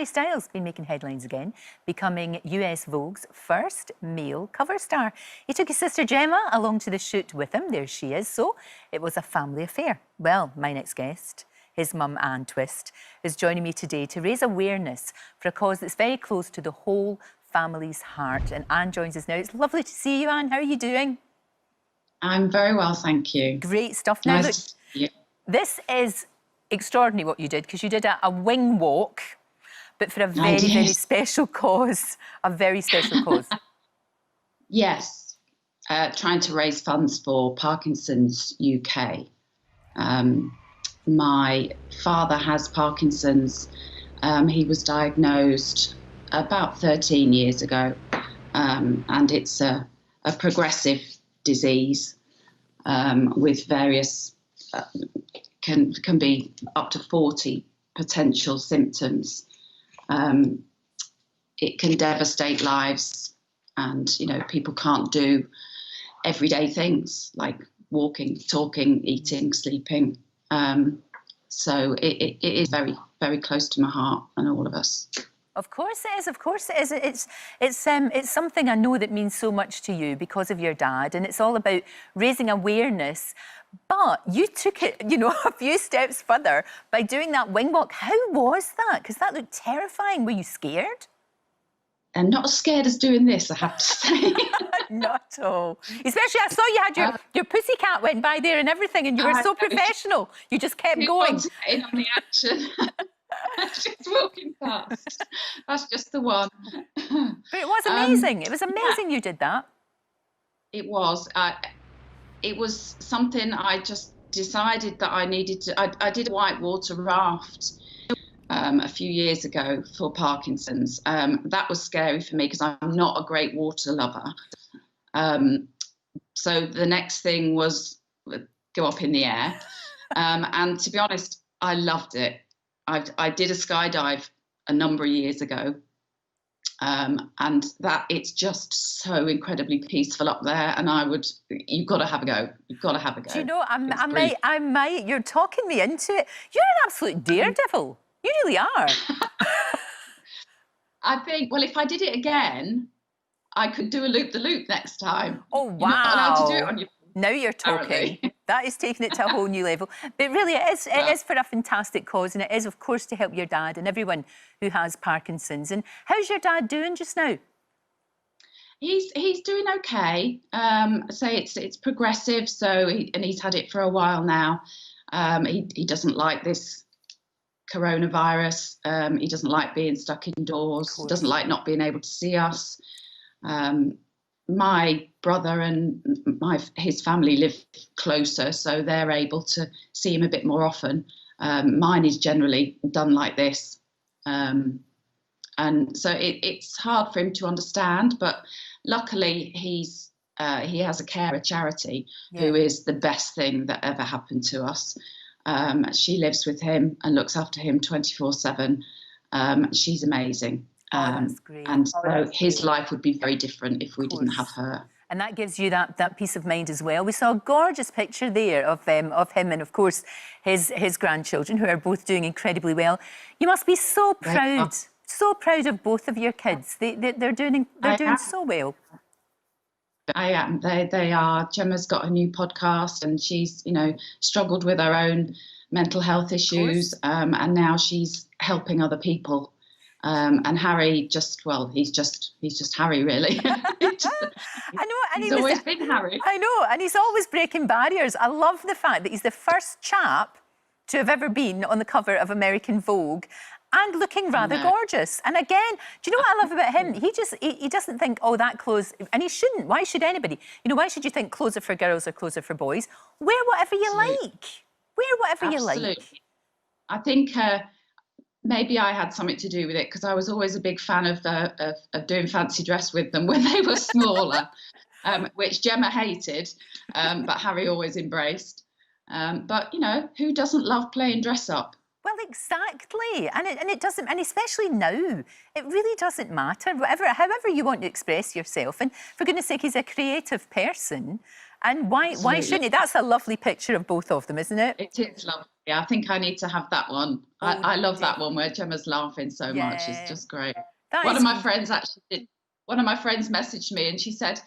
Harry Styles been making headlines again, becoming US Vogue's first male cover star. He took his sister Gemma along to the shoot with him. There she is. So it was a family affair. Well, my next guest, his mum, Anne Twist, is joining me today to raise awareness for a cause that's very close to the whole family's heart. And Anne joins us now. It's lovely to see you, Anne. How are you doing? I'm very well, thank you. Great stuff. Now, Nice look, to see you. this is extraordinary what you did, because you did a wing walk, but for a very, very special cause. A very special cause. Yes, trying to raise funds for Parkinson's UK. My father has Parkinson's. He was diagnosed about 13 years ago, and it's a progressive disease with various, can be up to 40 potential symptoms. It can devastate lives, and people can't do everyday things like walking, talking, eating, sleeping. So it is very, very close to my heart and all of us. Of course it is. Of course it is. It's something I know that means so much to you because of your dad, and it's all about raising awareness. But you took it, a few steps further by doing that wing walk. How was that? Because that looked terrifying. Were you scared? And not as scared as doing this, I have to say. Not at all. Especially, I saw you had your pussycat went by there and everything, and you were so professional. You just kept going. In on the action. Just walking past. That's just the one. But it was amazing. It was amazing you did that. It was. It was something I just decided that I needed to. I did a whitewater raft a few years ago for Parkinson's. That was scary for me because I'm not a great water lover. So the next thing was go up in the air. And to be honest, I loved it. I did a skydive a number of years ago. And that it's just so incredibly peaceful up there. And you've got to have a go. You've got to have a go. Do you know, I might, you're talking me into it. You're an absolute daredevil. You really are. I think, well, if I did it again, I could do a loop-the-loop next time. Oh, wow. You're not allowed to do it on your... Now you're talking. That is taking it to a whole new level. But really, it is for a fantastic cause, and it is, of course, to help your dad and everyone who has Parkinson's. And how's your dad doing just now? He's doing okay. So it's progressive. So he's had it for a while now. He doesn't like this coronavirus. He doesn't like being stuck indoors. Doesn't like not being able to see us. My brother and his family live closer, so they're able to see him a bit more often. Mine is generally done like this. And so it's hard for him to understand, but luckily he has a carer charity who is the best thing that ever happened to us. She lives with him and looks after him 24/7. She's amazing. That's great. And so his life would be very different if we didn't have her. And that gives you that peace of mind as well. We saw a gorgeous picture there of him and, of course, his grandchildren, who are both doing incredibly well. You must be so proud, so proud of both of your kids. They're doing so well. I am. They are. Gemma's got a new podcast, and she's, struggled with her own mental health issues, and now she's helping other people. And Harry he's just Harry, really. I know, and he's always been Harry. I know, and he's always breaking barriers. I love the fact that he's the first chap to have ever been on the cover of American Vogue and looking rather gorgeous. And again, do you know what I love about him? He doesn't think, oh, that clothes, and he shouldn't. Why should anybody? Why should you think clothes are for girls or clothes are for boys? Wear whatever you like. Wear whatever you like. I think maybe I had something to do with it, because I was always a big fan of doing fancy dress with them when they were smaller, which Gemma hated, but Harry always embraced. But who doesn't love playing dress up? Well, exactly, and it doesn't, and especially now, it really doesn't matter. However you want to express yourself, and for goodness' sake, he's a creative person. And why shouldn't it? That's a lovely picture of both of them, isn't it? It is lovely. I think I need to have that one. I love that one where Gemma's laughing so much. It's just great. One of my friends messaged me and she said,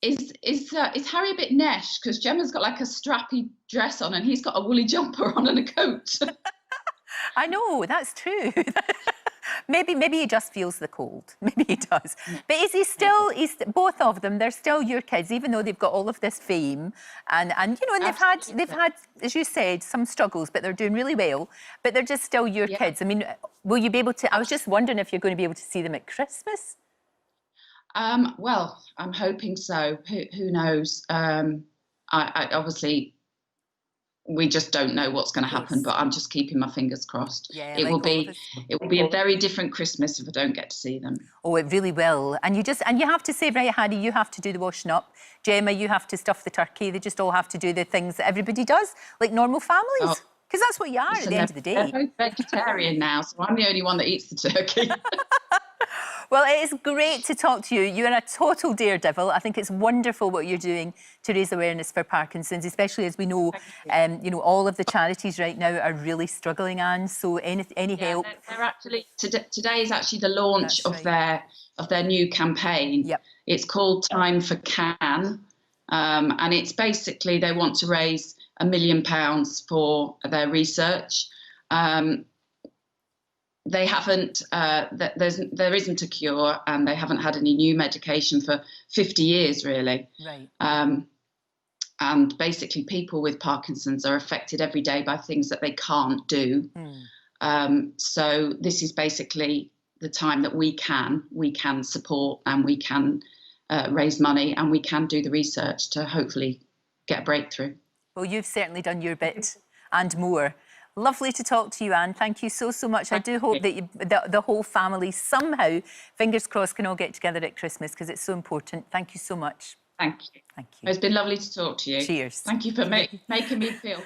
is Harry a bit nesh? Because Gemma's got like a strappy dress on and he's got a woolly jumper on and a coat. I know, that's true. Maybe he just feels the cold. Maybe he does. But is he still? Both of them. They're still your kids, even though they've got all of this fame, and you know, and they've had, as you said, some struggles, but they're doing really well. But they're just still your kids. I mean, will you be able to? I was just wondering if you're going to be able to see them at Christmas. Well, I'm hoping so. Who knows? I obviously. We just don't know what's going to happen, but I'm just keeping my fingers crossed. Yeah, it will be a very different Christmas if I don't get to see them. Oh, it really will. And you have to say, right, Harry, you have to do the washing up. Gemma, you have to stuff the turkey. They just all have to do the things that everybody does, like normal families. Because that's what you are at the end of the day. They're both vegetarian now, so I'm the only one that eats the turkey. Well, it is great to talk to you. You're a total daredevil. I think it's wonderful what you're doing to raise awareness for Parkinson's, especially as we know, you know, all of the charities right now are really struggling, Anne. So any help? They're actually today is actually the launch of their new campaign. Yep. It's called Time for Can, and it's basically they want to raise £1 million for their research. They haven't. There isn't a cure, and they haven't had any new medication for 50 years, really. Right. And basically, people with Parkinson's are affected every day by things that they can't do. So this is basically the time that we can support and we can raise money and we can do the research to hopefully get a breakthrough. Well, you've certainly done your bit and more. Lovely to talk to you, Anne. Thank you so much. I do hope that the whole family somehow, fingers crossed, can all get together at Christmas because it's so important. Thank you so much. Thank you. Thank you. It's been lovely to talk to you. Cheers. Thank you for making me feel...